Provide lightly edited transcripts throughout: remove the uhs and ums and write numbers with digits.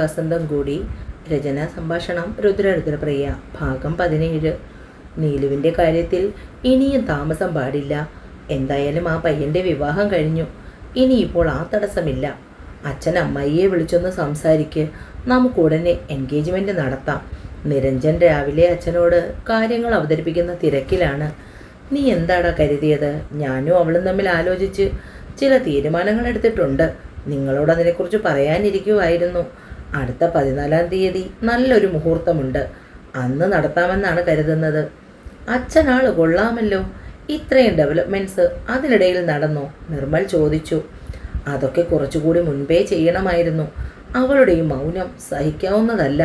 വസന്തം കൂടി. രചന സംഭാഷണം രുദ്രപ്രിയ. ഭാഗം 17. നീലുവിൻ്റെ കാര്യത്തിൽ ഇനിയും താമസം പാടില്ല. എന്തായാലും ആ പയ്യൻ്റെ വിവാഹം കഴിഞ്ഞു. ഇനിയിപ്പോൾ ആ തടസ്സമില്ല. അച്ഛൻ അമ്മായിയെ വിളിച്ചൊന്ന് സംസാരിക്ക്. നമുക്കുടനെ എൻഗേജ്മെൻറ്റ് നടത്താം. നിരഞ്ജൻ രാവിലെ അച്ഛനോട് കാര്യങ്ങൾ അവതരിപ്പിക്കുന്ന തിരക്കിലാണ്. നീ എന്താടാ കരുതിയത്? ഞാനും അവളും തമ്മിൽ ആലോചിച്ച് ചില തീരുമാനങ്ങൾ എടുത്തിട്ടുണ്ട്. നിങ്ങളോട് അതിനെക്കുറിച്ച് പറയാനിരിക്കുമായിരുന്നു. അടുത്ത 14-ാം തീയതി നല്ലൊരു മുഹൂർത്തമുണ്ട്. അന്ന് നടത്താമെന്നാണ് കരുതുന്നത്. അച്ഛനാൾ കൊള്ളാമല്ലോ. ഇത്രയും ഡെവലപ്മെൻറ്റ്സ് അതിനിടയിൽ നടന്നോ? നിർമ്മൽ ചോദിച്ചു. അതൊക്കെ കുറച്ചുകൂടി മുൻപേ ചെയ്യണമായിരുന്നു. അവളുടെ ഈ മൗനം സഹിക്കാവുന്നതല്ല.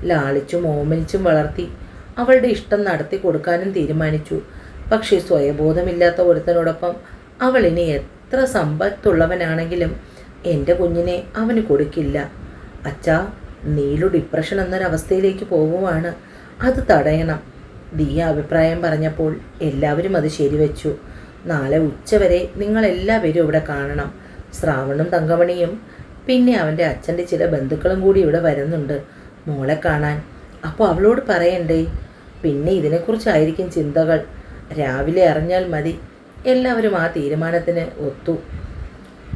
ലാളിച്ചും ഓമനിച്ചും വളർത്തി അവളുടെ ഇഷ്ടം നടത്തി കൊടുക്കാനും തീരുമാനിച്ചു. പക്ഷേ സ്വയബോധമില്ലാത്ത ഒരുത്തനോടൊപ്പം അവൾ ഇനി എത്ര സമ്പത്തുള്ളവനാണെങ്കിലും എൻ്റെ കുഞ്ഞിനെ അവന് കൊടുക്കില്ല. അച്ഛാ, നീലു ഡിപ്രഷൻ എന്നൊരവസ്ഥയിലേക്ക് പോവുകയാണ്. അത് തടയണം. ദിയ അഭിപ്രായം പറഞ്ഞപ്പോൾ എല്ലാവരും അത് ശരിവെച്ചു. നാളെ ഉച്ചവരെ നിങ്ങളെല്ലാവരും ഇവിടെ കാണണം. ശ്രാവണും തങ്കമണിയും പിന്നെ അവൻ്റെ അച്ഛൻ്റെ ചില ബന്ധുക്കളും കൂടി ഇവിടെ വരുന്നുണ്ട് മോളെ കാണാൻ. അപ്പോൾ അവളോട് പറയണ്ടേ? പിന്നെ ഇതിനെക്കുറിച്ചായിരിക്കും ചിന്തകൾ. രാവിലെ അറിഞ്ഞാൽ മതി. എല്ലാവരും ആ തീരുമാനത്തിന് ഒത്തു.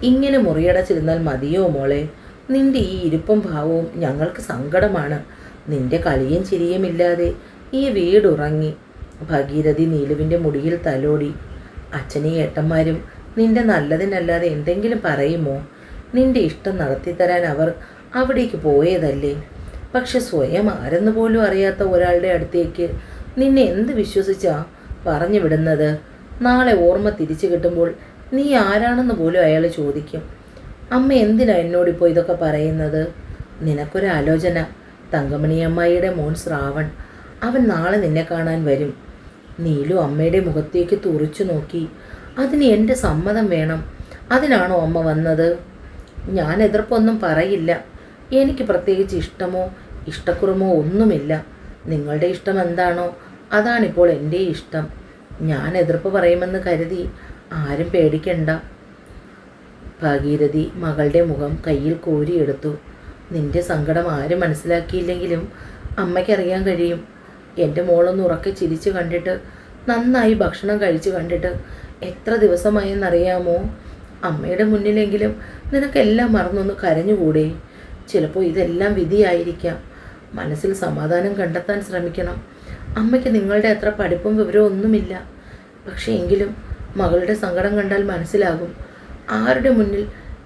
ഇങ്ങനെ മുറിയടച്ചിരുന്നാൽ മതിയോ മോളെ? നിന്റെ ഈ ഇരിപ്പും ഭാവവും ഞങ്ങൾക്ക് സങ്കടമാണ്. നിന്റെ കളിയും ചിരിയും ഇല്ലാതെ ഈ വീടുറങ്ങി. ഭഗീരഥി നീലുവിൻ്റെ മുടിയിൽ തലോടി. അച്ഛനെയും ഏട്ടന്മാരും നിന്റെ നല്ലതിനല്ലാതെ എന്തെങ്കിലും പറയുമോ? നിന്റെ ഇഷ്ടം നടത്തിത്തരാൻ അവർ അവിടേക്ക് പോയതല്ലേ? പക്ഷെ സ്വയം ആരെന്ന് പോലും അറിയാത്ത ഒരാളുടെ അടുത്തേക്ക് നിന്നെ എന്ത് വിശ്വസിച്ചാ പറഞ്ഞു വിടുന്നത്? നാളെ ഓർമ്മ തിരിച്ചു കിട്ടുമ്പോൾ നീ ആരാണെന്ന് പോലും അയാൾ ചോദിക്കും. അമ്മ എന്തിനാ എന്നോടിപ്പോൾ ഇതൊക്കെ പറയുന്നത്? നിനക്കൊരാലോചന. തങ്കമണിയമ്മായിയുടെ മോൻ ശ്രാവൺ, അവൻ നാളെ നിന്നെ കാണാൻ വരും. നീലു അമ്മയുടെ മുഖത്തേക്ക് തുറിച്ചു നോക്കി. അതിന് എൻ്റെ സമ്മതം വേണം. അതിനാണോ അമ്മ വന്നത്? ഞാൻ എതിർപ്പൊന്നും പറയില്ല. എനിക്ക് പ്രത്യേകിച്ച് ഇഷ്ടമോ ഇഷ്ടക്കുറമോ ഒന്നുമില്ല. നിങ്ങളുടെ ഇഷ്ടം എന്താണോ അതാണിപ്പോൾ എൻ്റെ ഇഷ്ടം. ഞാൻ എതിർപ്പ് പറയുമെന്ന് കരുതി ആരും പേടിക്കണ്ട. ഭാഗീരഥി മകളുടെ മുഖം കയ്യിൽ കോരിയെടുത്തു. നിന്റെ സങ്കടം ആരും മനസ്സിലാക്കിയില്ലെങ്കിലും അമ്മയ്ക്കറിയാൻ കഴിയും. എൻ്റെ മോളൊന്ന് ഉറക്കെ ചിരിച്ചു കണ്ടിട്ട്, നന്നായി ഭക്ഷണം കഴിച്ചു കണ്ടിട്ട് എത്ര ദിവസമായെന്നറിയാമോ? അമ്മയുടെ മുന്നിലെങ്കിലും നിനക്കെല്ലാം മറന്നൊന്ന് കരഞ്ഞുകൂടെ? ചിലപ്പോൾ ഇതെല്ലാം വിധിയായിരിക്കാം. മനസ്സിൽ സമാധാനം കണ്ടെത്താൻ ശ്രമിക്കണം. അമ്മയ്ക്ക് നിങ്ങളുടെ അത്ര പഠിപ്പും വിവരവും ഒന്നുമില്ല. പക്ഷേ എങ്കിലും മകളുടെ സങ്കടം കണ്ടാൽ മനസ്സിലാകും. ആരുടെ മുന്നിൽ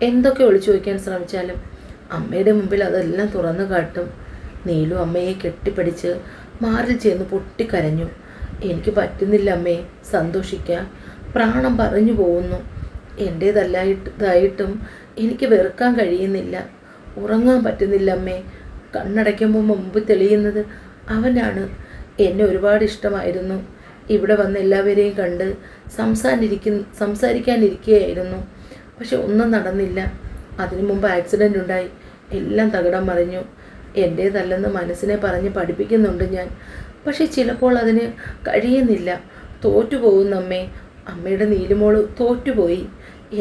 എന്തൊക്കെ ഒളിച്ചു വയ്ക്കാൻ ശ്രമിച്ചാലും അമ്മയുടെ മുമ്പിൽ അതെല്ലാം തുറന്നു കാട്ടും. നീലു അമ്മയെ കെട്ടിപ്പിടിച്ച് മാറിൽ ചേർന്ന് പൊട്ടിക്കരഞ്ഞു. എനിക്ക് പറ്റുന്നില്ല അമ്മേ സന്തോഷിക്കാൻ. പ്രാണം പറഞ്ഞു പോകുന്നു. എൻ്റേതല്ലായിട്ടായിട്ടും എനിക്ക് വെറുക്കാൻ കഴിയുന്നില്ല. ഉറങ്ങാൻ പറ്റുന്നില്ല അമ്മേ. കണ്ണടയ്ക്കുമ്പോൾ മുമ്പ് തെളിയുന്നത് അവനാണ്. എന്നെ ഒരുപാട് ഇഷ്ടമായിരുന്നു. ഇവിടെ വന്ന് എല്ലാവരെയും കണ്ട് സംസാരിക്കാനിരിക്കുകയായിരുന്നു. പക്ഷെ ഒന്നും നടന്നില്ല. അതിനു മുമ്പ് ആക്സിഡൻ്റ് ഉണ്ടായി. എല്ലാം തകിടം മറിഞ്ഞു. എൻ്റേതല്ലെന്ന് മനസ്സിനെ പറഞ്ഞ് പഠിപ്പിക്കുന്നുണ്ട് ഞാൻ. പക്ഷെ ചിലപ്പോൾ അതിന് കഴിയുന്നില്ല. തോറ്റുപോകുന്നമ്മേ. അമ്മയുടെ നീലുമോള് തോറ്റുപോയി.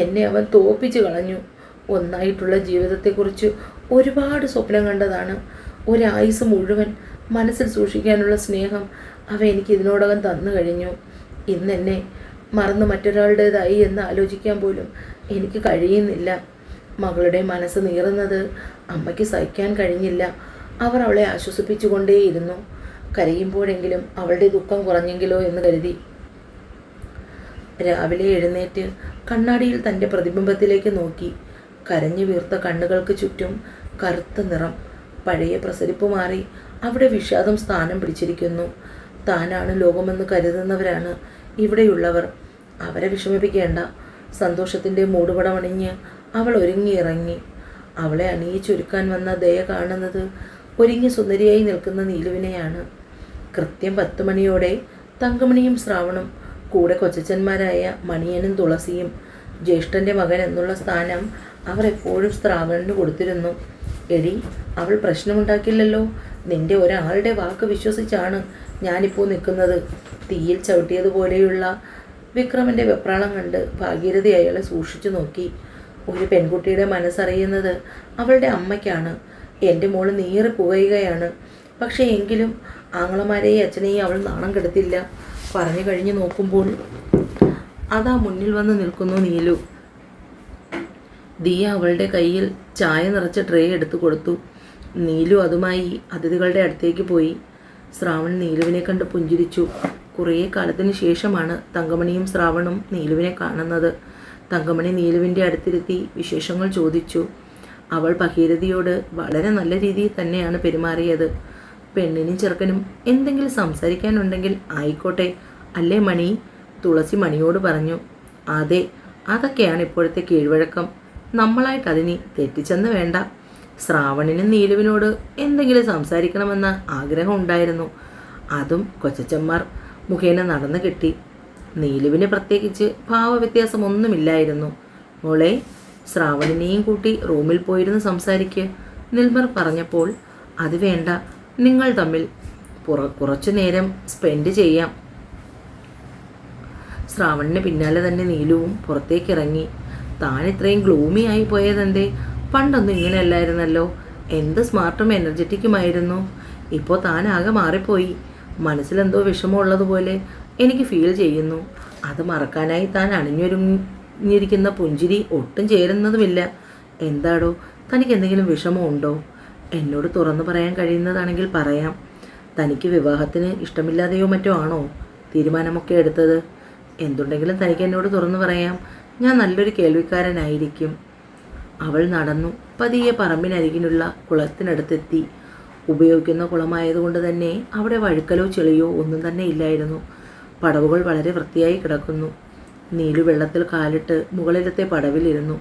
എന്നെ അവൻ തോപ്പിച്ച് കളഞ്ഞു. ഒന്നായിട്ടുള്ള ജീവിതത്തെക്കുറിച്ച് ഒരുപാട് സ്വപ്നം കണ്ടതാണ്. ഒരായുസ് മുഴുവൻ മനസ്സിൽ സൂക്ഷിക്കാനുള്ള സ്നേഹം അവ എനിക്ക് ഇതിനോടകം തന്നു കഴിഞ്ഞു. ഇന്നെന്നെ മറന്ന് മറ്റൊരാളുടേതായി എന്ന് ആലോചിക്കാൻ പോലും എനിക്ക് കഴിയുന്നില്ല. മകളുടെ മനസ്സ് നീറുന്നത് അമ്മയ്ക്ക് സഹിക്കാൻ കഴിഞ്ഞില്ല. അവർ അവളെ ആശ്വസിപ്പിച്ചുകൊണ്ടേയിരുന്നു. കരയുമ്പോഴെങ്കിലും അവളുടെ ദുഃഖം കുറഞ്ഞെങ്കിലോ എന്ന് കരുതി രാവിലെ എഴുന്നേറ്റ് കണ്ണാടിയിൽ തൻ്റെ പ്രതിബിംബത്തിലേക്ക് നോക്കി. കരഞ്ഞു വീർത്ത കണ്ണുകൾക്ക് ചുറ്റും കറുത്ത നിറം. പഴയ പ്രസരിപ്പ് മാറി അവിടെ വിഷാദം സ്ഥാനം പിടിച്ചിരിക്കുന്നു. താനാണ് ലോകമെന്ന് കരുതുന്നവരാണ് ഇവിടെയുള്ളവർ. അവരെ വിഷമിപ്പിക്കേണ്ട. സന്തോഷത്തിൻ്റെ മൂടുപടമണിഞ്ഞ് അവൾ ഒരുങ്ങിയിറങ്ങി. അവളെ അണിയിച്ചൊരുക്കാൻ വന്ന ദയ കാണുന്നത് ഒരുങ്ങി സുന്ദരിയായി നിൽക്കുന്ന നീലുവിനെയാണ്. കൃത്യം 10 മണിയോടെ തങ്കമണിയും ശ്രാവണും കൂടെ കൊച്ചച്ചന്മാരായ മണിയനും തുളസിയും ജ്യേഷ്ഠൻ്റെ മകൻ എന്നുള്ള സ്ഥാനം അവർ എപ്പോഴും ശ്രാവണന് കൊടുത്തിരുന്നു. എടി, അവൾ പ്രശ്നമുണ്ടാക്കില്ലല്ലോ. നിന്റെ ഒരാളുടെ വാക്ക് വിശ്വസിച്ചാണ് ഞാനിപ്പോൾ നിൽക്കുന്നത്. തീയിൽ ചവിട്ടിയതുപോലെയുള്ള വിക്രമൻ്റെ വെപ്രാളം കണ്ട് ഭാഗീരഥി അയാളെ സൂക്ഷിച്ചു നോക്കി. ഒരു പെൺകുട്ടിയുടെ മനസ്സറിയുന്നത് അവളുടെ അമ്മയ്ക്കാണ്. എൻ്റെ മോള് നീറി പുകയുകയാണ്. പക്ഷേ എങ്കിലും ആങ്ങളമാരെയും അച്ഛനെയും അവൾ നാണം കെടുത്തില്ല. പറഞ്ഞു കഴിഞ്ഞ് നോക്കുമ്പോൾ അതാ മുന്നിൽ വന്ന് നിൽക്കുന്നു നീലു. ദിയ അവളുടെ കയ്യിൽ ചായ നിറച്ച ട്രേ എടുത്തു കൊടുത്തു. നീലു അതുമായി അതിഥികളുടെ അടുത്തേക്ക് പോയി. ശ്രാവൺ നീലുവിനെ കണ്ട് പുഞ്ചിരിച്ചു. കുറേ കാലത്തിന് ശേഷമാണ് തങ്കമണിയും ശ്രാവണും നീലുവിനെ കാണുന്നത്. തങ്കമണി നീലുവിൻ്റെ അടുത്തിരുത്തി വിശേഷങ്ങൾ ചോദിച്ചു. അവൾ ഭഗീരഥിയോട് വളരെ നല്ല രീതിയിൽ തന്നെയാണ് പെരുമാറിയത്. പെണ്ണിനും ചെറുക്കനും എന്തെങ്കിലും സംസാരിക്കാനുണ്ടെങ്കിൽ ആയിക്കോട്ടെ അല്ലേ മണി? തുളസി മണിയോട് പറഞ്ഞു. അതെ, അതൊക്കെയാണ് ഇപ്പോഴത്തെ കീഴ്വഴക്കം. നമ്മളായിട്ട് അതിന് തെറ്റിച്ചെന്ന് വേണ്ട. ശ്രാവണിനും നീലുവിനോട് എന്തെങ്കിലും സംസാരിക്കണമെന്ന ആഗ്രഹം ഉണ്ടായിരുന്നു. അതും കൊച്ചച്ചന്മാർ മുഖേന നടന്നു കിട്ടി. നീലുവിന് പ്രത്യേകിച്ച് ഭാവവ്യത്യാസമൊന്നുമില്ലായിരുന്നു. മോളെ, ശ്രാവണിനെയും കൂട്ടി റൂമിൽ പോയിരുന്ന് സംസാരിക്ക് നിൽമർ പറഞ്ഞപ്പോൾ അത് വേണ്ട, നിങ്ങൾ തമ്മിൽ കുറച്ചു നേരം സ്പെൻഡ് ചെയ്യാം. ശ്രാവണിന് പിന്നാലെ തന്നെ നീലുവും പുറത്തേക്കിറങ്ങി. താൻ ഇത്രയും ഗ്ലൂമി ആയി പോയതെന്തേ? പണ്ടൊന്നും ഇങ്ങനെയല്ലായിരുന്നല്ലോ. എന്ത് സ്മാർട്ടും എനർജറ്റിക്കുമായിരുന്നു. ഇപ്പോൾ താൻ ആകെ മാറിപ്പോയി. മനസ്സിലെന്തോ വിഷമമുള്ളതുപോലെ എനിക്ക് ഫീൽ ചെയ്യുന്നു. അത് മറക്കാനായി താൻ അണിഞ്ഞൊരുങ്ങിയിരിക്കുന്ന പുഞ്ചിരി ഒട്ടും ചേരുന്നതുമില്ല. എന്താടോ, തനിക്ക് എന്തെങ്കിലും വിഷമമുണ്ടോ? എന്നോട് തുറന്നു പറയാൻ കഴിയുന്നതാണെങ്കിൽ പറയാം. തനിക്ക് വിവാഹത്തിന് ഇഷ്ടമില്ലാതെയോ മറ്റോ ആണോ തീരുമാനമൊക്കെ എടുത്തത്? എന്തുണ്ടെങ്കിലും തനിക്ക് എന്നോട് തുറന്നു പറയാം. ഞാൻ നല്ലൊരു കേൾവിക്കാരനായിരിക്കും. അവൾ നടന്നു പതിയെ പറമ്പിനരികിലുള്ള കുളത്തിനടുത്തെത്തി. ഉപയോഗിക്കുന്ന കുളമായതുകൊണ്ട് തന്നെ അവിടെ വഴുക്കലോ ചെളിയോ ഒന്നും തന്നെ ഇല്ലായിരുന്നു. പടവുകൾ വളരെ വൃത്തിയായി കിടക്കുന്നു. നീലു വെള്ളത്തിൽ കാലിട്ട് മുകളിലത്തെ പടവിലിരുന്നു.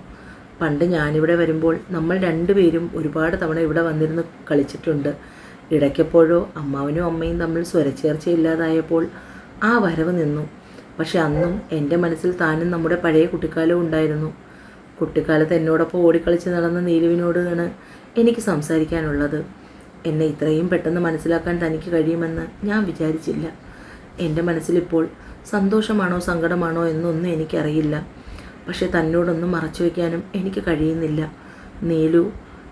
പണ്ട് ഞാനിവിടെ വരുമ്പോൾ നമ്മൾ രണ്ടുപേരും ഒരുപാട് തവണ ഇവിടെ വന്നിരുന്ന് കളിച്ചിട്ടുണ്ട്. ഇടയ്ക്കെപ്പോഴോ അമ്മാവനും അമ്മയും തമ്മിൽ സ്വരച്ചേർച്ചയില്ലാതായപ്പോൾ ആ വരവ് നിന്നു. പക്ഷെ അന്നും എൻ്റെ മനസ്സിൽ താനും നമ്മുടെ പഴയ കുട്ടിക്കാലവും ഉണ്ടായിരുന്നു. കുട്ടിക്കാലത്ത് എന്നോടൊപ്പം ഓടിക്കളിച്ച് നടന്ന നീലുവിനോടാണ് എനിക്ക് സംസാരിക്കാനുള്ളത്. എന്നെ ഇത്രയും പെട്ടെന്ന് മനസ്സിലാക്കാൻ തനിക്ക് കഴിയുമെന്ന് ഞാൻ വിചാരിച്ചില്ല. എൻ്റെ മനസ്സിലിപ്പോൾ സന്തോഷമാണോ സങ്കടമാണോ എന്നൊന്നും എനിക്കറിയില്ല. പക്ഷെ തന്നോടൊന്നും മറച്ചു വയ്ക്കാനും എനിക്ക് കഴിയുന്നില്ല. നീലു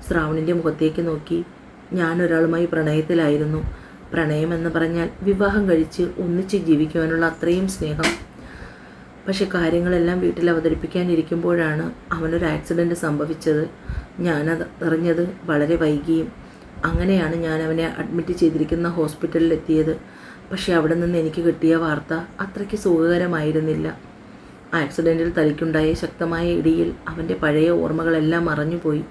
ശ്രാവണിൻ്റെ മുഖത്തേക്ക് നോക്കി. ഞാനൊരാളുമായി പ്രണയത്തിലായിരുന്നു. പ്രണയമെന്ന് പറഞ്ഞാൽ വിവാഹം കഴിച്ച് ഒന്നിച്ച് ജീവിക്കുവാനുള്ള അത്രയും സ്നേഹം. പക്ഷെ കാര്യങ്ങളെല്ലാം വീട്ടിൽ അവതരിപ്പിക്കാനിരിക്കുമ്പോഴാണ് അവനൊരു ആക്സിഡൻറ്റ് സംഭവിച്ചത്. ഞാനത് അറിഞ്ഞത് വളരെ വൈകിയും. അങ്ങനെയാണ് ഞാൻ അവനെ അഡ്മിറ്റ് ചെയ്തിരിക്കുന്ന ഹോസ്പിറ്റലിലെത്തിയത്. പക്ഷെ അവിടെ നിന്ന് എനിക്ക് കിട്ടിയ വാർത്ത അത്രയ്ക്ക് സുഖകരമായിരുന്നില്ല. ആക്സിഡൻറ്റിൽ തലയ്ക്കുണ്ടായ ശക്തമായ ഇടിയിൽ അവൻ്റെ പഴയ ഓർമ്മകളെല്ലാം മറഞ്ഞുപോയി.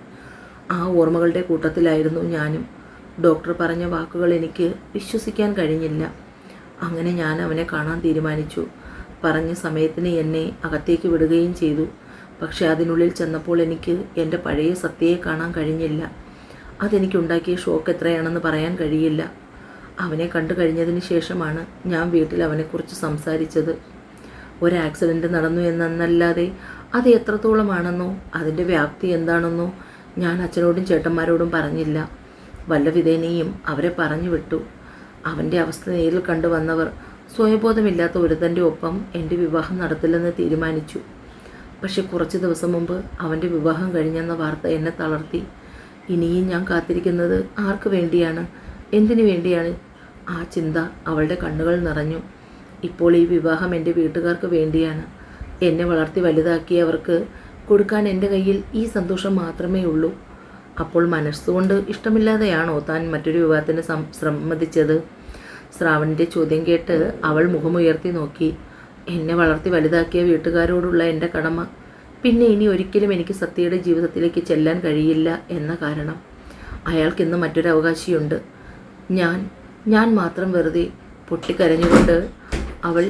ആ ഓർമ്മകളുടെ കൂട്ടത്തിലായിരുന്നു ഞാനും. ഡോക്ടർ പറഞ്ഞ വാക്കുകൾ എനിക്ക് വിശ്വസിക്കാൻ കഴിഞ്ഞില്ല. അങ്ങനെ ഞാൻ അവനെ കാണാൻ തീരുമാനിച്ചു. പറഞ്ഞ സമയത്തിന് എന്നെ അകത്തേക്ക് വിടുകയും ചെയ്തു. പക്ഷെ അതിനുള്ളിൽ ചെന്നപ്പോൾ എനിക്ക് എൻ്റെ പഴയ സത്യയെ കാണാൻ കഴിഞ്ഞില്ല. അതെനിക്കുണ്ടാക്കിയ ഷോക്ക് എത്രയാണെന്ന് പറയാൻ കഴിയില്ല. അവനെ കണ്ടു കഴിഞ്ഞതിന് ശേഷമാണ് ഞാൻ വീട്ടിൽ അവനെക്കുറിച്ച് സംസാരിച്ചത്. ഒരു ആക്സിഡൻറ്റ് നടന്നു എന്നല്ലാതെ അത് എത്രത്തോളമാണെന്നോ അതിൻ്റെ വ്യാപ്തി എന്താണെന്നോ ഞാൻ അച്ഛനോടും ചേട്ടന്മാരോടും പറഞ്ഞില്ല. വല്ല വിധേനയും അവരെ പറഞ്ഞു വിട്ടു. അവൻ്റെ അവസ്ഥ നേരിൽ കണ്ടുവന്നവർ സ്വയബോധമില്ലാത്ത ഒരുത്തൻ്റെ ഒപ്പം എൻ്റെ വിവാഹം നടത്തില്ലെന്ന് തീരുമാനിച്ചു. പക്ഷെ കുറച്ച് ദിവസം മുമ്പ് അവൻ്റെ വിവാഹം കഴിഞ്ഞെന്ന വാർത്ത എന്നെ തളർത്തി. ഇനിയും ഞാൻ കാത്തിരിക്കുന്നത് ആർക്ക് വേണ്ടിയാണ്? എന്തിനു വേണ്ടിയാണ്? ആ ചിന്ത അവളുടെ കണ്ണുകൾ നിറഞ്ഞു. ഇപ്പോൾ ഈ വിവാഹം എൻ്റെ വീട്ടുകാർക്ക് വേണ്ടിയാണ്. എന്നെ വളർത്തി വലുതാക്കിയവർക്ക് കൊടുക്കാൻ എൻ്റെ കയ്യിൽ ഈ സന്തോഷം മാത്രമേ ഉള്ളൂ. അപ്പോൾ മനസ്സുകൊണ്ട് ഇഷ്ടമില്ലാതെയാണോ താൻ മറ്റൊരു വിവാഹത്തിന് സമ്മതിച്ചത്? ശ്രാവണിൻ്റെ ചോദ്യം കേട്ട് അവൾ മുഖമുയർത്തി നോക്കി. എന്നെ വളർത്തി വലുതാക്കിയ വീട്ടുകാരോടുള്ള എൻ്റെ കടമ, പിന്നെ ഇനി ഒരിക്കലും എനിക്ക് സത്യയുടെ ജീവിതത്തിലേക്ക് ചെല്ലാൻ കഴിയില്ല എന്ന കാരണം. അയാൾക്കിന്ന് മറ്റൊരു അവകാശിയുണ്ട്. ഞാൻ മാത്രം. വെറുതെ പൊട്ടിക്കരഞ്ഞുകൊണ്ട് അവൾ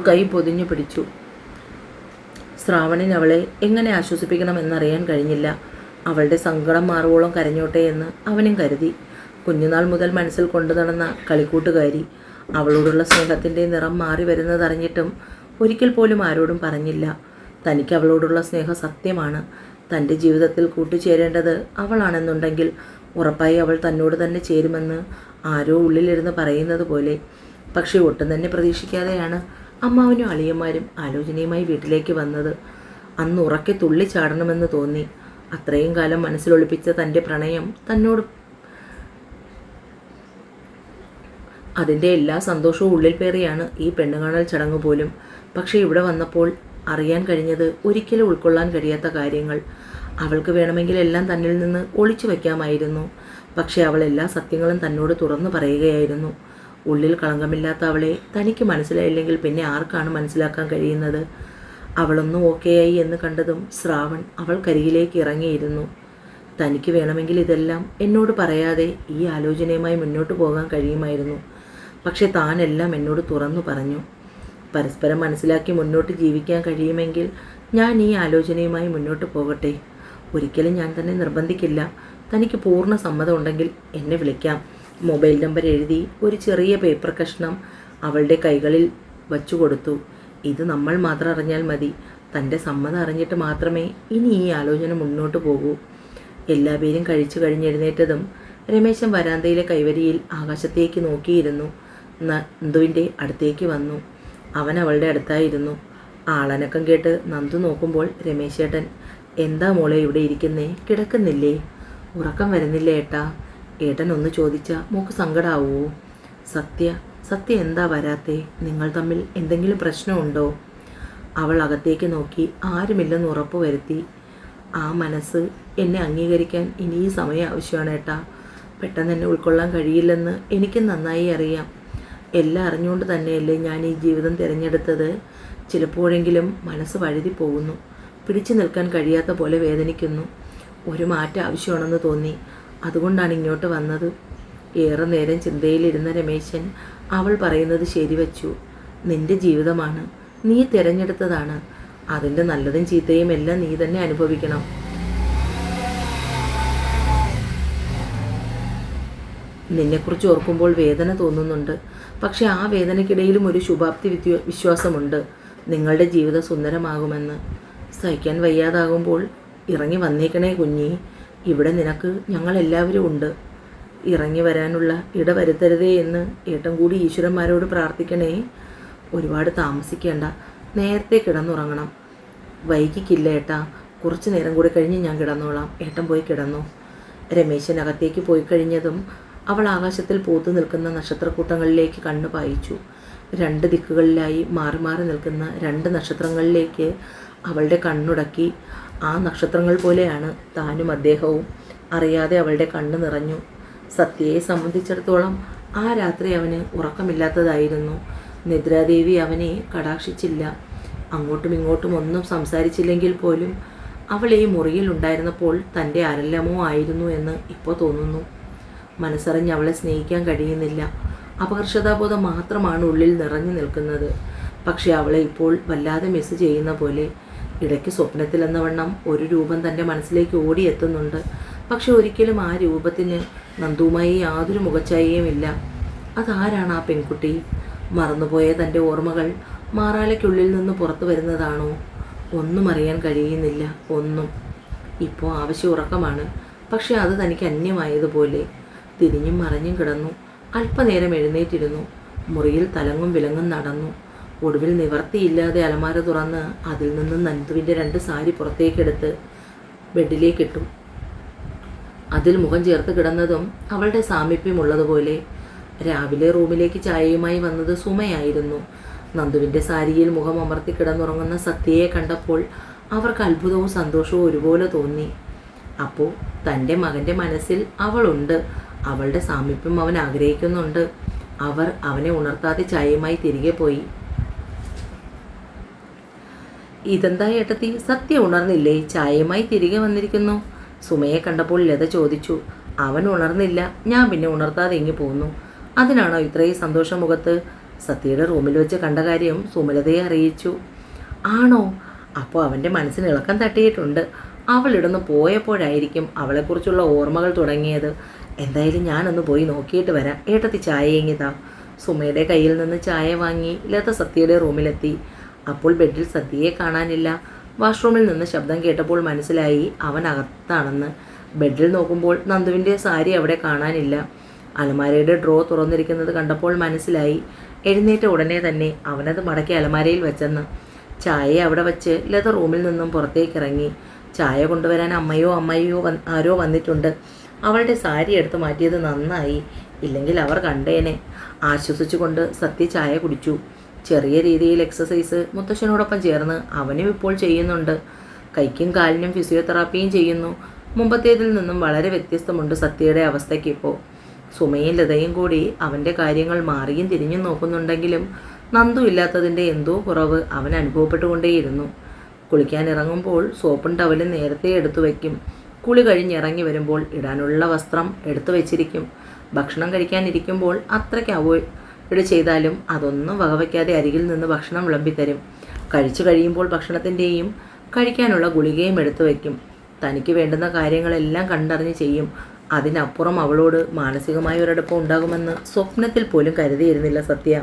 കൈ പൊതിഞ്ഞു പിടിച്ചു. ശ്രാവണിന് അവളെ എങ്ങനെ ആശ്വസിപ്പിക്കണമെന്നറിയാൻ കഴിഞ്ഞില്ല. അവളുടെ സങ്കടം മാറുവോളം കരഞ്ഞോട്ടെ എന്ന് അവനും കരുതി. കുഞ്ഞുനാൾ മുതൽ മനസ്സിൽ കൊണ്ടു നടന്ന കളിക്കൂട്ടുകാരി അവളോടുള്ള സ്നേഹത്തിൻ്റെ നിറം മാറി വരുന്നതറിഞ്ഞിട്ടും ഒരിക്കൽ പോലും ആരോടും പറഞ്ഞില്ല. തനിക്ക് അവളോടുള്ള സ്നേഹം സത്യമാണ്. തൻ്റെ ജീവിതത്തിൽ കൂട്ടുചേരേണ്ടത് അവളാണെന്നുണ്ടെങ്കിൽ ഉറപ്പായി അവൾ തന്നോട് തന്നെ ചേരുമെന്ന് ആരോ ഉള്ളിലിരുന്ന് പറയുന്നത് പോലെ. പക്ഷേ ഒട്ടും തന്നെ പ്രതീക്ഷിക്കാതെയാണ് അമ്മാവനും അളിയന്മാരും ആലോചനയുമായി വീട്ടിലേക്ക് വന്നത്. അന്ന് ഉറക്കെ തുള്ളിച്ചാടണമെന്ന് തോന്നി. അത്രയും കാലം മനസ്സിലൊളിപ്പിച്ച തൻ്റെ പ്രണയം തന്നോട്, അതിൻ്റെ എല്ലാ സന്തോഷവും ഉള്ളിൽ പേറിയാണ് ഈ പെണ്ണുകാണൽ ചടങ്ങ് പോലും. പക്ഷേ ഇവിടെ വന്നപ്പോൾ അറിയാൻ കഴിഞ്ഞത് ഒരിക്കലും ഉൾക്കൊള്ളാൻ കഴിയാത്ത കാര്യങ്ങൾ. അവൾക്ക് വേണമെങ്കിൽ എല്ലാം തന്നിൽ നിന്ന് ഒളിച്ചു വയ്ക്കാമായിരുന്നു. പക്ഷേ അവൾ എല്ലാ സത്യങ്ങളും തന്നോട് തുറന്നു പറയുകയായിരുന്നു. ഉള്ളിൽ കളങ്കമില്ലാത്ത അവളെ തനിക്ക് മനസ്സിലായില്ലെങ്കിൽ പിന്നെ ആർക്കാണ് മനസ്സിലാക്കാൻ കഴിയുന്നത്? അവളൊന്നും ഓക്കെയായി എന്ന് കണ്ടതും ശ്രാവൺ അവൾക്കരികിലേക്ക് ഇറങ്ങിയിരുന്നു. തനിക്ക് വേണമെങ്കിൽ ഇതെല്ലാം എന്നോട് പറയാതെ ഈ ആലോചനയുമായി മുന്നോട്ട് പോകാൻ കഴിയുമായിരുന്നു. പക്ഷെ താനെല്ലാം എന്നോട് തുറന്നു പറഞ്ഞു. പരസ്പരം മനസ്സിലാക്കി മുന്നോട്ട് ജീവിക്കാൻ കഴിയുമെങ്കിൽ ഞാൻ ഈ ആലോചനയുമായി മുന്നോട്ട് പോകട്ടെ. ഒരിക്കലും ഞാൻ തന്നെ നിർബന്ധിക്കില്ല. തനിക്ക് പൂർണ്ണ സമ്മതം ഉണ്ടെങ്കിൽ എന്നെ വിളിക്കാം. മൊബൈൽ നമ്പർ എഴുതി ഒരു ചെറിയ പേപ്പർ കഷ്ണം അവളുടെ കൈകളിൽ വച്ചു കൊടുത്തു. ഇത് നമ്മൾ മാത്രം അറിഞ്ഞാൽ മതി. തൻ്റെ സമ്മതം അറിഞ്ഞിട്ട് മാത്രമേ ഇനി ഈ ആലോചന മുന്നോട്ട് പോകൂ. എല്ലാവരും കഴിച്ചു കഴിഞ്ഞെഴുന്നേറ്റതും രമേശൻ വരാന്തയിലെ കൈവരിയിൽ ആകാശത്തേക്ക് നോക്കിയിരുന്നു. നന്ദുവിൻ്റെ അടുത്തേക്ക് വന്നു. അവൻ അവളുടെ അടുത്തായിരുന്നു. ആളനക്കം കേട്ട് നന്ദു നോക്കുമ്പോൾ രമേശേട്ടൻ, എന്താ മോളെ ഇവിടെ ഇരിക്കുന്നേ? കിടക്കുന്നില്ലേ? ഉറക്കം വരുന്നില്ലേ ഏട്ടാ? ഏട്ടൻ ഒന്ന് ചോദിച്ചാൽ മോക്ക് സങ്കടാവുമോ? സത്യ എന്താ വരാത്തേ? നിങ്ങൾ തമ്മിൽ എന്തെങ്കിലും പ്രശ്നമുണ്ടോ? അവൾ അകത്തേക്ക് നോക്കി ആരുമില്ലെന്ന് ഉറപ്പ് വരുത്തി. ആ മനസ്സ് എന്നെ അംഗീകരിക്കാൻ ഇനിയും സമയം ആവശ്യമാണ് ഏട്ടാ. പെട്ടെന്ന് എന്നെ ഉൾക്കൊള്ളാൻ കഴിയില്ലെന്ന് എനിക്ക് നന്നായി അറിയാം. എല്ലാം അറിഞ്ഞുകൊണ്ട് തന്നെയല്ലേ ഞാൻ ഈ ജീവിതം തിരഞ്ഞെടുത്തത്. ചിലപ്പോഴെങ്കിലും മനസ്സ് വഴുതി പോകുന്നു. പിടിച്ചു നിൽക്കാൻ കഴിയാത്ത പോലെ വേദനിക്കുന്നു. ഒരു മാറ്റം ആവശ്യമാണെന്ന് തോന്നി. അതുകൊണ്ടാണ് ഇങ്ങോട്ട് വന്നത്. ഏറെ നേരം ചിന്തയിലിരുന്ന രമേശൻ അവൾ പറയുന്നത് ശരിവച്ചു. നിന്റെ ജീവിതമാണ്, നീ തിരഞ്ഞെടുത്തതാണ്. അതിൻ്റെ നല്ലതും ചീത്തയും എല്ലാം നീ തന്നെ അനുഭവിക്കണം. നിന്നെക്കുറിച്ച് ഓർക്കുമ്പോൾ വേദന തോന്നുന്നുണ്ട്. പക്ഷെ ആ വേദനയ്ക്കിടയിലും ഒരു ശുഭാപ്തി വിശ്വാസമുണ്ട്. നിങ്ങളുടെ ജീവിതം സുന്ദരമാകുമെന്ന്. സഹിക്കാൻ വയ്യാതാകുമ്പോൾ ഇറങ്ങി വന്നേക്കണേ കുഞ്ഞി. ഇവിടെ നിനക്ക് ഞങ്ങളെല്ലാവരും ഉണ്ട്. ഇറങ്ങി വരാനുള്ള ഇടവരുത്തരുതേ എന്ന് ഏട്ടൻ കൂടി ഈശ്വരന്മാരോട് പ്രാർത്ഥിക്കണേ. ഒരുപാട് താമസിക്കേണ്ട, നേരത്തെ കിടന്നുറങ്ങണം. വൈകിക്കില്ല ഏട്ടാ. കുറച്ച് നേരം കൂടി കഴിഞ്ഞ് ഞാൻ കിടന്നോളാം. ഏട്ടൻ പോയി കിടന്നു. രമേശൻ അകത്തേക്ക് പോയി കഴിഞ്ഞതും അവൾ ആകാശത്തിൽ പൂത്തു നിൽക്കുന്ന നക്ഷത്രക്കൂട്ടങ്ങളിലേക്ക് കണ്ണു പായിച്ചു. 2 ദിക്കുകളിലായി മാറി മാറി നിൽക്കുന്ന 2 നക്ഷത്രങ്ങളിലേക്ക് അവളുടെ കണ്ണുടക്കി. ആ നക്ഷത്രങ്ങൾ പോലെയാണ് താനും അദ്ദേഹവും. അറിയാതെ അവളുടെ കണ്ണ് നിറഞ്ഞു. സത്യയെ സംബന്ധിച്ചിടത്തോളം ആ രാത്രി അവന് ഉറക്കമില്ലാത്തതായിരുന്നു. നിദ്രാദേവി അവനെ കടാക്ഷിച്ചില്ല. അങ്ങോട്ടും ഇങ്ങോട്ടും ഒന്നും സംസാരിച്ചില്ലെങ്കിൽ പോലും അവൾ ഈ മുറിയിൽ ഉണ്ടായിരുന്നപ്പോൾ തൻ്റെ അരലമോ ആയിരുന്നു എന്ന് ഇപ്പോൾ തോന്നുന്നു. മനസ്സറിഞ്ഞ് അവളെ സ്നേഹിക്കാൻ കഴിയുന്നില്ല. അപകർഷതാബോധം മാത്രമാണ് ഉള്ളിൽ നിറഞ്ഞു നിൽക്കുന്നത്. പക്ഷെ അവളെ ഇപ്പോൾ വല്ലാതെ മിസ് ചെയ്യുന്ന പോലെ. ഇടയ്ക്ക് സ്വപ്നത്തിലെന്ന വണ്ണം ഒരു രൂപം തൻ്റെ മനസ്സിലേക്ക് ഓടിയെത്തുന്നുണ്ട്. പക്ഷെ ഒരിക്കലും ആ രൂപത്തിന് നന്ദുവുമായി യാതൊരു മുഖച്ഛായയുമില്ല. അതാരാണ് ആ പെൺകുട്ടി? മറന്നുപോയ തൻ്റെ ഓർമ്മകൾ മാറാലയ്ക്കുള്ളിൽ നിന്ന് പുറത്തു വരുന്നതാണോ? ഒന്നും അറിയാൻ കഴിയുന്നില്ല. ഒന്നും. ഇപ്പോൾ ആവശ്യം ഉറക്കമാണ്. പക്ഷെ അത് തനിക്ക് അന്യമായതുപോലെ. തിരിഞ്ഞും മറിഞ്ഞും കിടന്നു. അല്പനേരം എഴുന്നേറ്റിരുന്നു. മുറിയിൽ തലങ്ങും വിലങ്ങും നടന്നു. ഒടുവിൽ നിവർത്തിയില്ലാതെ അലമാര തുറന്ന് അതിൽ നിന്ന് നന്ദുവിൻ്റെ 2 സാരി പുറത്തേക്കെടുത്ത് ബെഡിലേക്കിട്ടു. അതിൽ മുഖം ചേർത്ത് കിടന്നതും അവളുടെ സാമീപ്യമുള്ളതുപോലെ. രാവിലെ റൂമിലേക്ക് ചായയുമായി വന്നത് സുമയായിരുന്നു. നന്ദുവിൻ്റെ സാരിയിൽ മുഖം അമർത്തി കിടന്നുറങ്ങുന്ന സത്യയെ കണ്ടപ്പോൾ അവർക്ക് അത്ഭുതവും സന്തോഷവും ഒരുപോലെ തോന്നി. അപ്പോൾ തൻ്റെ മകൻ്റെ മനസ്സിൽ അവളുണ്ട്. അവളുടെ സാമീപ്യം അവൻ ആഗ്രഹിക്കുന്നുണ്ട്. അവർ അവനെ ഉണർത്താതെ ചായയുമായി തിരികെ പോയി. ഇതെന്താ ഏട്ടത്തി, സത്യം ഉണർന്നില്ലേ? ചായയുമായി തിരികെ വന്നിരിക്കുന്നു. സുമയെ കണ്ടപ്പോൾ ലത ചോദിച്ചു. അവൻ ഉണർന്നില്ല, ഞാൻ പിന്നെ ഉണർത്താതെ ഇങ്ങി പോന്നു. അതിനാണോ ഇത്രയും സന്തോഷം മുഖത്ത്? സത്യയുടെ റൂമിൽ വെച്ച് കണ്ട കാര്യം സുമലതയെ അറിയിച്ചു. ആണോ? അപ്പോൾ അവൻ്റെ മനസ്സിന് ഇളക്കം തട്ടിയിട്ടുണ്ട്. അവളിടന്ന് പോയപ്പോഴായിരിക്കും അവളെക്കുറിച്ചുള്ള ഓർമ്മകൾ തുടങ്ങിയത്. എന്തായാലും ഞാനൊന്ന് പോയി നോക്കിയിട്ട് വരാം. ഏട്ടത്തി ചായ എങ്ങിതാ. സുമയുടെ കയ്യിൽ നിന്ന് ചായ വാങ്ങി ലത സത്യയുടെ റൂമിലെത്തി. അപ്പോൾ ബെഡിൽ സത്യയെ കാണാനില്ല. വാഷ്റൂമിൽ നിന്ന് ശബ്ദം കേട്ടപ്പോൾ മനസ്സിലായി അവൻ അകത്താണെന്ന്. ബെഡിൽ നോക്കുമ്പോൾ നന്ദുവിൻ്റെ സാരി അവിടെ കാണാനില്ല. അലമാരയുടെ ഡ്രോ തുറന്നിരിക്കുന്നത് കണ്ടപ്പോൾ മനസ്സിലായി. എഴുന്നേറ്റ ഉടനെ തന്നെ അവനത് മടക്കി അലമാരയിൽ വെച്ചെന്ന്. ചായ അവിടെ വച്ച് ലത റൂമിൽ നിന്നും പുറത്തേക്കിറങ്ങി. ചായ കൊണ്ടുവരാൻ അമ്മയോ ആരോ വന്നിട്ടുണ്ട്. അവളുടെ സാരി എടുത്ത് മാറ്റിയത് നന്നായി, ഇല്ലെങ്കിൽ അവർ കണ്ടേനെ. ആശ്വസിച്ചുകൊണ്ട് സത്യ ചായ കുടിച്ചു. ചെറിയ രീതിയിൽ എക്സസൈസ് മുത്തശ്ശനോടൊപ്പം ചേർന്ന് അവനും ഇപ്പോൾ ചെയ്യുന്നുണ്ട്. കൈക്കും കാലിനും ഫിസിയോതെറാപ്പിയും ചെയ്യുന്നു. മുമ്പത്തേതിൽ നിന്നും വളരെ വ്യത്യസ്തമുണ്ട് സത്യയുടെ അവസ്ഥയ്ക്ക് ഇപ്പോൾ. സുമയും ലതയും കൂടി അവൻ്റെ കാര്യങ്ങൾ മാറിയും തിരിഞ്ഞും നോക്കുന്നുണ്ടെങ്കിലും നന്ദു ഇല്ലാത്തതിൻ്റെ എന്തോ കുറവ് അവൻ അനുഭവപ്പെട്ടുകൊണ്ടേയിരുന്നു. കുളിക്കാനിറങ്ങുമ്പോൾ സോപ്പും ടവലും നേരത്തെ എടുത്തു വയ്ക്കും. കുളി കഴിഞ്ഞിറങ്ങി വരുമ്പോൾ ഇടാനുള്ള വസ്ത്രം എടുത്തു വെച്ചിരിക്കും. ഭക്ഷണം കഴിക്കാനിരിക്കുമ്പോൾ അത്രയ്ക്ക് അവോയ്ഡ് ചെയ്താലും അതൊന്നും വകവയ്ക്കാതെ അരികിൽ നിന്ന് ഭക്ഷണം വിളമ്പിത്തരും. കഴിച്ചു കഴിയുമ്പോൾ ഭക്ഷണത്തിൻ്റെയും കഴിക്കാനുള്ള ഗുളികയും എടുത്തു വയ്ക്കും. തനിക്ക് വേണ്ടുന്ന കാര്യങ്ങളെല്ലാം കണ്ടറിഞ്ഞ് ചെയ്യും. അതിനപ്പുറം അവളോട് മാനസികമായ ഒരടുപ്പം ഉണ്ടാകുമെന്ന് സ്വപ്നത്തിൽ പോലും കരുതിയിരുന്നില്ല സത്യ.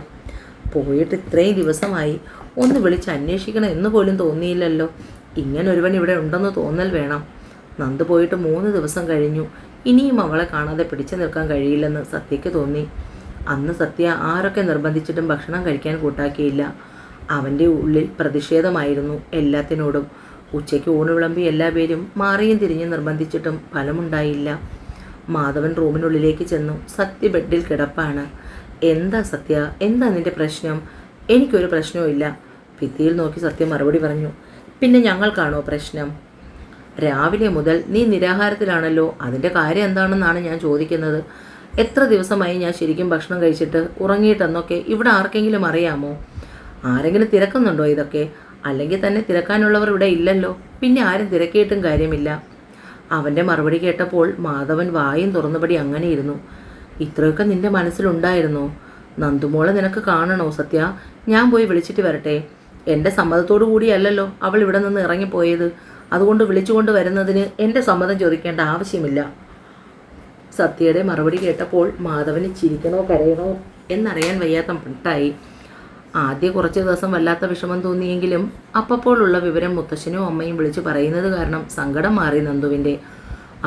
പോയിട്ട് ഇത്രയും ദിവസമായി, ഒന്ന് വിളിച്ച് അന്വേഷിക്കണം എന്ന് പോലും തോന്നിയില്ലല്ലോ. ഇങ്ങനൊരുവൻ ഇവിടെ ഉണ്ടെന്ന് തോന്നൽ വേണം. നന്ദു പോയിട്ട് 3 ദിവസം കഴിഞ്ഞു. ഇനിയും അവളെ കാണാതെ പിടിച്ചു നിൽക്കാൻ കഴിയില്ലെന്ന് സത്യയ്ക്ക് തോന്നി. അന്ന് സത്യ ആരൊക്കെ നിർബന്ധിച്ചിട്ടും ഭക്ഷണം കഴിക്കാൻ കൂട്ടാക്കിയില്ല. അവൻ്റെ ഉള്ളിൽ പ്രതിഷേധമായിരുന്നു എല്ലാത്തിനോടും. ഉച്ചയ്ക്ക് ഊണ് വിളമ്പി എല്ലാ പേരും മാറിയും തിരിഞ്ഞ് നിർബന്ധിച്ചിട്ടും ഫലമുണ്ടായില്ല. മാധവൻ റൂമിനുള്ളിലേക്ക് ചെന്നു. സത്യ ബെഡിൽ കിടപ്പാണ്. എന്താ സത്യ, എന്താ നിൻ്റെ പ്രശ്നം? എനിക്കൊരു പ്രശ്നവും ഇല്ല. ഭിത്തിയിൽ നോക്കി സത്യ മറുപടി പറഞ്ഞു. പിന്നെ ഞങ്ങൾക്കാണോ പ്രശ്നം? രാവിലെ മുതൽ നീ നിരാഹാരത്തിലാണല്ലോ, അതിൻ്റെ കാര്യം എന്താണെന്നാണ് ഞാൻ ചോദിക്കുന്നത്. എത്ര ദിവസമായി ഞാൻ ശരിക്കും ഭക്ഷണം കഴിച്ചിട്ട് ഉറങ്ങിയിട്ടെന്നൊക്കെ ഇവിടെ ആർക്കെങ്കിലും അറിയാമോ? ആരെങ്കിലും തിരക്കുന്നുണ്ടോ ഇതൊക്കെ? അല്ലെങ്കിൽ തന്നെ തിരക്കാനുള്ളവർ ഇവിടെ ഇല്ലല്ലോ, പിന്നെ ആരും തിരക്കിയിട്ടും കാര്യമില്ല. അവൻ്റെ മറുപടി കേട്ടപ്പോൾ മാധവൻ വായും തുറന്നുപടി അങ്ങനെയിരുന്നു. ഇത്രയൊക്കെ നിൻ്റെ മനസ്സിലുണ്ടായിരുന്നോ? നന്ദുമോളെ നിനക്ക് കാണണോ സത്യ? ഞാൻ പോയി വിളിച്ചിട്ട് വരട്ടെ? എൻ്റെ സമ്മതത്തോടു കൂടിയല്ലല്ലോ അവൾ ഇവിടെ നിന്ന് ഇറങ്ങിപ്പോയത്. അതുകൊണ്ട് വിളിച്ചുകൊണ്ട് വരുന്നതിന് എൻ്റെ സമ്മതം ചോദിക്കേണ്ട ആവശ്യമില്ല. സത്യയുടെ മറുപടി കേട്ടപ്പോൾ മാധവന് ചിരിക്കണോ കരയണോ എന്നറിയാൻ വയ്യാത്ത മട്ടായി. ആദ്യ കുറച്ച് ദിവസം വല്ലാത്ത വിഷമം തോന്നിയെങ്കിലും അപ്പോഴുള്ള വിവരം മുത്തശ്ശനും അമ്മയും വിളിച്ചു പറയുന്നത് കാരണം സങ്കടം മാറി നന്ദുവിൻ്റെ.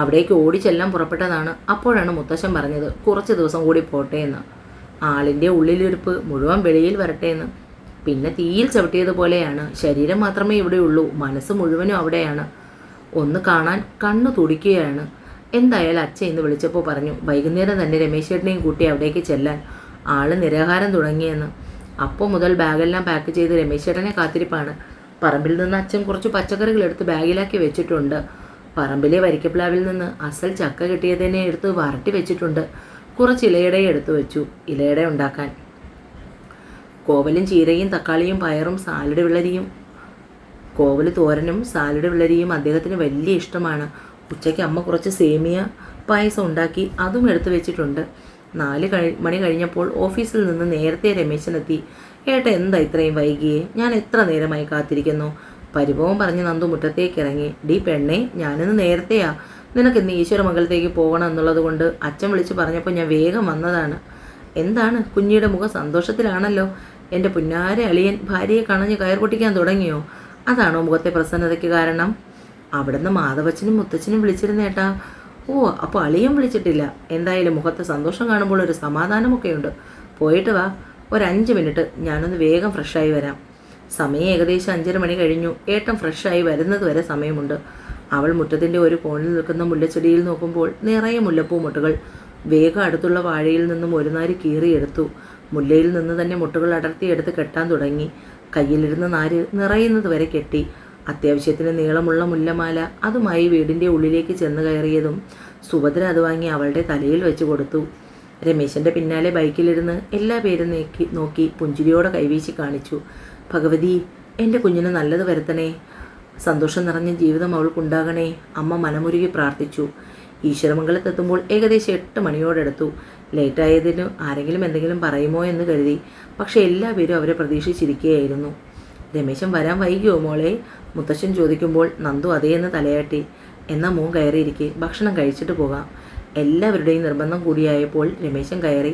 അവിടേക്ക് ഓടിച്ചെല്ലാം പുറപ്പെട്ടതാണ്. അപ്പോഴാണ് മുത്തശ്ശൻ പറഞ്ഞത് കുറച്ച് ദിവസം കൂടി പോട്ടെ എന്ന്. ആളിൻ്റെ ഉള്ളിലിരിപ്പ് മുഴുവൻ വെളിയിൽ വരട്ടെ എന്ന്. പിന്നെ തീയിൽ ചവിട്ടിയതുപോലെയാണ്. ശരീരം മാത്രമേ ഇവിടെയുള്ളൂ, മനസ്സ് മുഴുവനും അവിടെയാണ്. ഒന്ന് കാണാൻ കണ്ണു തുടിക്കുകയാണ്. എന്തായാലും അച്ഛൻ ഇന്ന് വിളിച്ചപ്പോൾ പറഞ്ഞു വൈകുന്നേരം തന്നെ രമേശ് ചേട്ടനെയും കൂട്ടി അവിടേക്ക് ചെല്ലാൻ. ആള് നിരാഹാരം തുടങ്ങിയെന്ന്. അപ്പോൾ മുതൽ ബാഗെല്ലാം പാക്ക് ചെയ്ത് രമേശ് ചേട്ടനെ കാത്തിരിപ്പാണ്. പറമ്പിൽ നിന്ന് അച്ഛൻ കുറച്ച് പച്ചക്കറികൾ എടുത്ത് ബാഗിലാക്കി വെച്ചിട്ടുണ്ട്. പറമ്പിലെ വരിക്കപ്ലാവിൽ നിന്ന് അസൽ ചക്ക കിട്ടിയതിനെ എടുത്ത് വരട്ടി വെച്ചിട്ടുണ്ട്. കുറച്ച് ഇലയട എടുത്തു വെച്ചു, ഇലയട ഉണ്ടാക്കാൻ. കോവലും ചീരയും തക്കാളിയും പയറും സാലഡ് വെള്ളരിയും, കോവല് തോരനും സാലഡ് വെള്ളരിയും അദ്ദേഹത്തിന് വലിയ ഇഷ്ടമാണ്. ഉച്ചയ്ക്ക് അമ്മ കുറച്ച് സേമിയ പായസം ഉണ്ടാക്കി അതും എടുത്തു വെച്ചിട്ടുണ്ട്. 4 മണി കഴിഞ്ഞപ്പോൾ ഓഫീസിൽ നിന്ന് നേരത്തെ രമേശനെത്തി. ഏട്ടാ എന്താ ഇത്രയും വൈകിയേ? ഞാൻ എത്ര നേരമായി കാത്തിരിക്കുന്നു. പരിഭവം പറഞ്ഞ് നന്ദു മുറ്റത്തേക്ക് ഇറങ്ങി. ഡി പെണ്ണേ, ഞാനിന്ന് നേരത്തെയാ. നിനക്കിന്ന് ഈശ്വരമംഗലത്തേക്ക് പോകണം എന്നുള്ളത് കൊണ്ട് അച്ഛൻ വിളിച്ച് പറഞ്ഞപ്പോൾ ഞാൻ വേഗം വന്നതാണ്. എന്താണ് കുഞ്ഞിയുടെ മുഖം സന്തോഷത്തിലാണല്ലോ. എൻ്റെ പുന്നാര അളിയൻ ഭാര്യയെ കണഞ്ഞ് കയർ പൊട്ടിക്കാൻ തുടങ്ങിയോ? അതാണോ മുഖത്തെ പ്രസന്നതയ്ക്ക് കാരണം? അവിടുന്ന് മാധവച്ചനും മുത്തച്ഛനും വിളിച്ചിരുന്നേട്ടാ. ഓ, അപ്പോൾ അളിയൻ വിളിച്ചിട്ടില്ല. എന്തായാലും മുഖത്തെ സന്തോഷം കാണുമ്പോൾ ഒരു സമാധാനമൊക്കെയുണ്ട്. പോയിട്ട് വാ, ഒരു 5 മിനിറ്റ്, ഞാനൊന്ന് വേഗം ഫ്രഷായി വരാം. സമയം ഏകദേശം 5:30 മണി കഴിഞ്ഞു. ഏട്ടൻ ഫ്രഷായി വരുന്നത് വരെ സമയമുണ്ട്. അവൾ മുറ്റത്തിൻ്റെ ഒരു കോണിൽ നിൽക്കുന്ന മുല്ലച്ചെടിയിൽ നോക്കുമ്പോൾ നിറയെ മുല്ലപ്പൂ മുട്ടുകൾ. വേഗം അടുത്തുള്ള വാഴയിൽ നിന്നും ഒരു നാര് കീറിയെടുത്തു. മുല്ലയിൽ നിന്ന് തന്നെ മുട്ടുകൾ അടർത്തിയെടുത്ത് കെട്ടാൻ തുടങ്ങി. കയ്യിലിരുന്ന നാര് നിറയുന്നത് വരെ കെട്ടി. അത്യാവശ്യത്തിന് നീളമുള്ള മുല്ലമാല അതുമായി വീടിൻ്റെ ഉള്ളിലേക്ക് ചെന്ന് കയറിയതും സുഭദ്ര അത് വാങ്ങി അവളുടെ തലയിൽ വെച്ച് കൊടുത്തു. രമേശൻ്റെ പിന്നാലെ ബൈക്കിലിരുന്ന് എല്ലാ പേരും നോക്കി പുഞ്ചിരിയോടെ കൈവീശി കാണിച്ചു. ഭഗവതി, എൻ്റെ കുഞ്ഞിന് നല്ലത് വരുത്തണേ, സന്തോഷം നിറഞ്ഞ ജീവിതം അവൾക്കുണ്ടാകണേ, അമ്മ മനമുരുകി പ്രാർത്ഥിച്ചു. ഈശ്വരമംഗലത്തെത്തുമ്പോൾ ഏകദേശം 8 മണിയോടെടുത്തു. ലേറ്റായതിന് ആരെങ്കിലും എന്തെങ്കിലും പറയുമോ എന്ന് കരുതി. പക്ഷേ എല്ലാവരും അവരെ പ്രതീക്ഷിച്ചിരിക്കുകയായിരുന്നു. രമേശൻ വരാൻ വൈകിയോ മോളെ? മുത്തശ്ശൻ ചോദിക്കുമ്പോൾ നന്ദു അതേന്ന് തലയാട്ടി. എന്നാൽ മോൻ കയറിയിരിക്കെ, ഭക്ഷണം കഴിച്ചിട്ട് പോകാം. എല്ലാവരുടെയും നിർബന്ധം കൂടിയായപ്പോൾ രമേശൻ കയറി.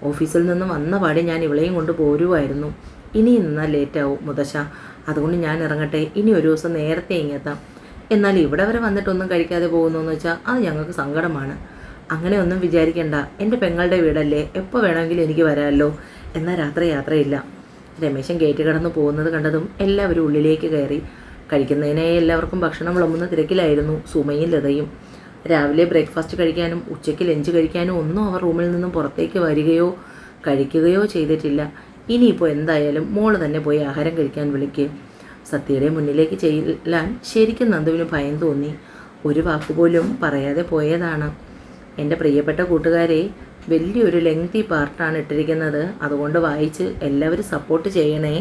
ഓഫീസിൽ നിന്ന് വന്ന പാടെ ഞാൻ ഇവളെയും കൊണ്ട് പോരുമായിരുന്നു. ഇനി നിന്നാൽ ലേറ്റാവും മുത്തശ്ശ, അതുകൊണ്ട് ഞാൻ ഇറങ്ങട്ടെ. ഇനി ഒരു ദിവസം നേരത്തെ ഇങ്ങെത്താം. എന്നാൽ ഇവിടെ വരെ വന്നിട്ടൊന്നും കഴിക്കാതെ പോകുന്നതെന്ന് വെച്ചാൽ അത് ഞങ്ങൾക്ക് സങ്കടമാണ്. അങ്ങനെ ഒന്നും വിചാരിക്കേണ്ട, എൻ്റെ പെങ്ങളുടെ വീടല്ലേ, എപ്പോൾ വേണമെങ്കിലും എനിക്ക് വരാമല്ലോ. എന്നാൽ രാത്രി യാത്രയില്ല. രമേശൻ ഗേറ്റ് കടന്ന് പോകുന്നത് കണ്ടതും എല്ലാവരും ഉള്ളിലേക്ക് കയറി. കഴിക്കുന്നതിനായി എല്ലാവർക്കും ഭക്ഷണം വിളമ്പുന്ന തിരക്കിലായിരുന്നു സുമയും ലതയും. രാവിലെ ബ്രേക്ക്ഫാസ്റ്റ് കഴിക്കാനും ഉച്ചയ്ക്ക് ലഞ്ച് കഴിക്കാനും ഒന്നും അവർ റൂമിൽ നിന്നും പുറത്തേക്ക് വരികയോ കഴിക്കുകയോ ചെയ്തിട്ടില്ല. ഇനിയിപ്പോൾ എന്തായാലും മോള് തന്നെ പോയി ആഹാരം കഴിക്കാൻ വിളിക്ക്. സത്യയുടെ മുന്നിലേക്ക് ചെല്ലാൻ ശരിക്കും നന്ദുവിന് ഭയം തോന്നി. ഒരു വാക്കുപോലും പറയാതെ പോയതാണ്. എൻ്റെ പ്രിയപ്പെട്ട കൂട്ടുകാരെ, വലിയൊരു ലെങ്തി പാർട്ടാണ് ഇട്ടിരിക്കുന്നത്. അതുകൊണ്ട് വായിച്ച് എല്ലാവരും സപ്പോർട്ട് ചെയ്യണേ.